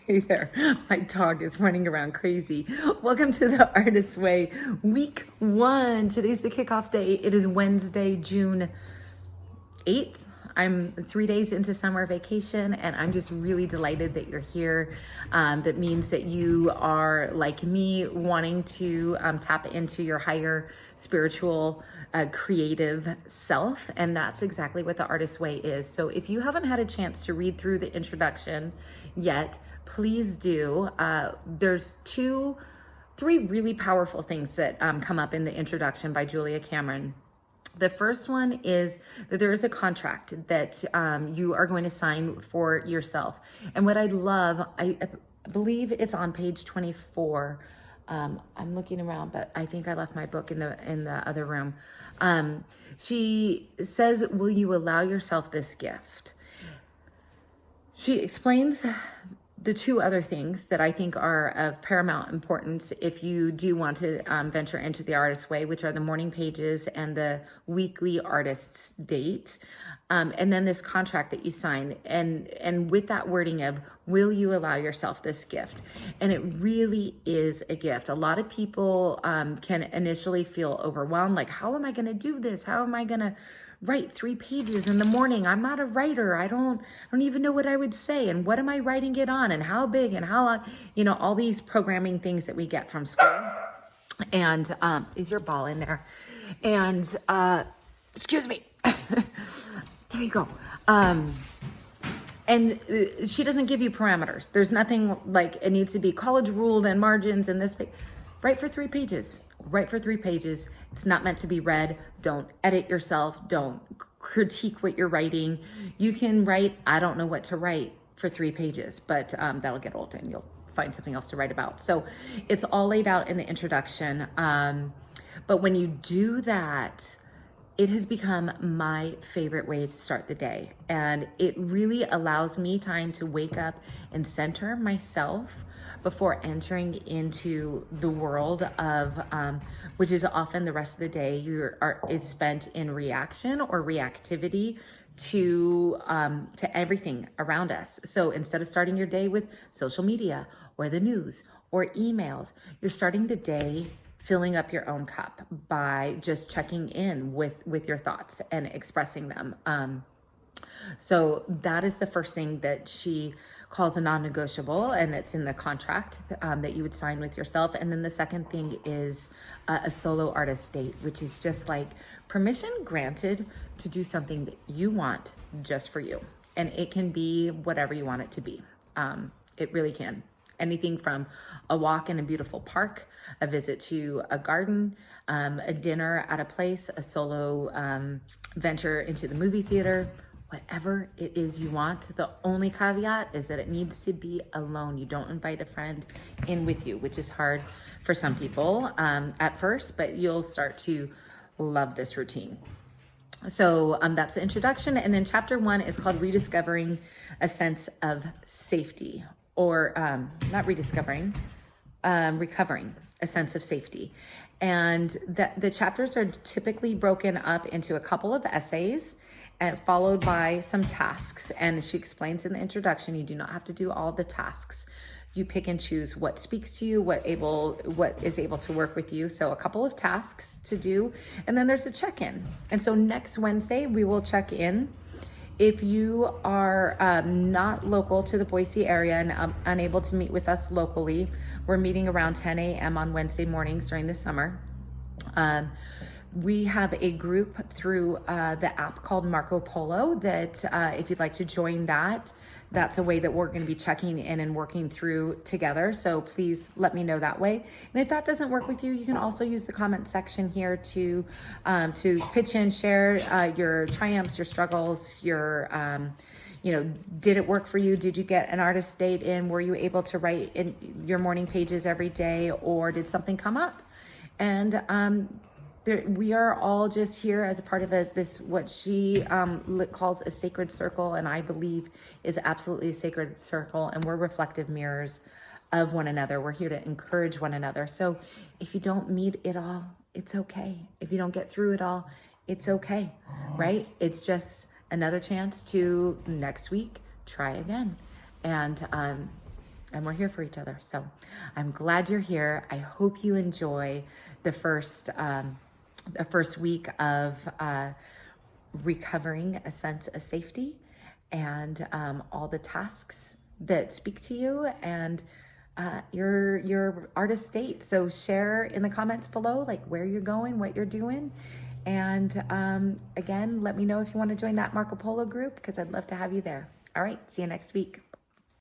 Hey there, my dog is running around crazy. Welcome to the Artist's Way, week 1. Today's the kickoff day. It is Wednesday, June 8th. I'm 3 days into summer vacation and I'm just really delighted that you're here. That means that you are like me, wanting to tap into your higher spiritual, creative self. And that's exactly what the Artist's Way is. So if you haven't had a chance to read through the introduction yet, please do. There's three really powerful things that come up in the introduction by Julia Cameron. The first one is that there is a contract that you are going to sign for yourself. And what I love, I believe it's on page 24. I'm looking around, but I think I left my book in the other room. She says, will you allow yourself this gift? She explains the two other things that I think are of paramount importance if you do want to venture into the Artist's Way, which are the morning pages and the weekly artist's date. And then this contract that you sign, and with that wording of, will you allow yourself this gift? And it really is a gift. A lot of people can initially feel overwhelmed, like, how am I going to do this? How am I going to write 3 pages in the morning? I'm not a writer. I don't even know what I would say. And what am I writing it on? And how big and how long? You know, all these programming things that we get from school. And is your ball in there? And excuse me. There you go. And she doesn't give you parameters. There's nothing like it needs to be college ruled and margins and this. Write for 3 pages. Write for 3 pages. It's not meant to be read. Don't edit yourself. Don't critique what you're writing. You can write, I don't know what to write for 3 pages, but that'll get old and you'll find something else to write about. So it's all laid out in the introduction. But when you do that, it has become my favorite way to start the day. And it really allows me time to wake up and center myself before entering into the world of, which is often the rest of the day is spent in reaction or reactivity to everything around us. So instead of starting your day with social media or the news or emails, you're starting the day filling up your own cup by just checking in with your thoughts and expressing them. So that is the first thing that she calls a non-negotiable, and that's in the contract that you would sign with yourself. And then the second thing is a solo artist date, which is just like permission granted to do something that you want just for you. And it can be whatever you want it to be. It really can. Anything from a walk in a beautiful park, a visit to a garden, a dinner at a place, a solo venture into the movie theater, whatever it is you want. The only caveat is that it needs to be alone. You don't invite a friend in with you, which is hard for some people at first, but you'll start to love this routine. So that's the introduction. And then chapter 1 is called Rediscovering a Sense of Safety, or not rediscovering, recovering a sense of safety. And the chapters are typically broken up into a couple of essays and followed by some tasks. And she explains in the introduction, you do not have to do all the tasks. You pick and choose what speaks to you, what is able to work with you. So a couple of tasks to do, and then there's a check-in. And so next Wednesday, we will check in. If you are not local to the Boise area and unable to meet with us locally, we're meeting around 10 a.m. on Wednesday mornings during the summer. We have a group through the app called Marco Polo that if you'd like to join that, that's a way that we're going to be checking in and working through together. So please let me know that way. And if that doesn't work with you, you can also use the comment section here to pitch in, share your triumphs, your struggles, your, did it work for you? Did you get an artist date in? Were you able to write in your morning pages every day, or did something come up? And we are all just here as a part of this, what she calls a sacred circle, and I believe is absolutely a sacred circle, and we're reflective mirrors of one another. We're here to encourage one another. So if you don't meet it all, it's okay. If you don't get through it all, it's okay, right? It's just another chance to next week try again. And and we're here for each other. So I'm glad you're here. I hope you enjoy the first week of recovering a sense of safety and all the tasks that speak to you and your artist state. So share in the comments below, like where you're going, what you're doing. And again, let me know if you want to join that Marco Polo group, because I'd love to have you there. All right, see you next week.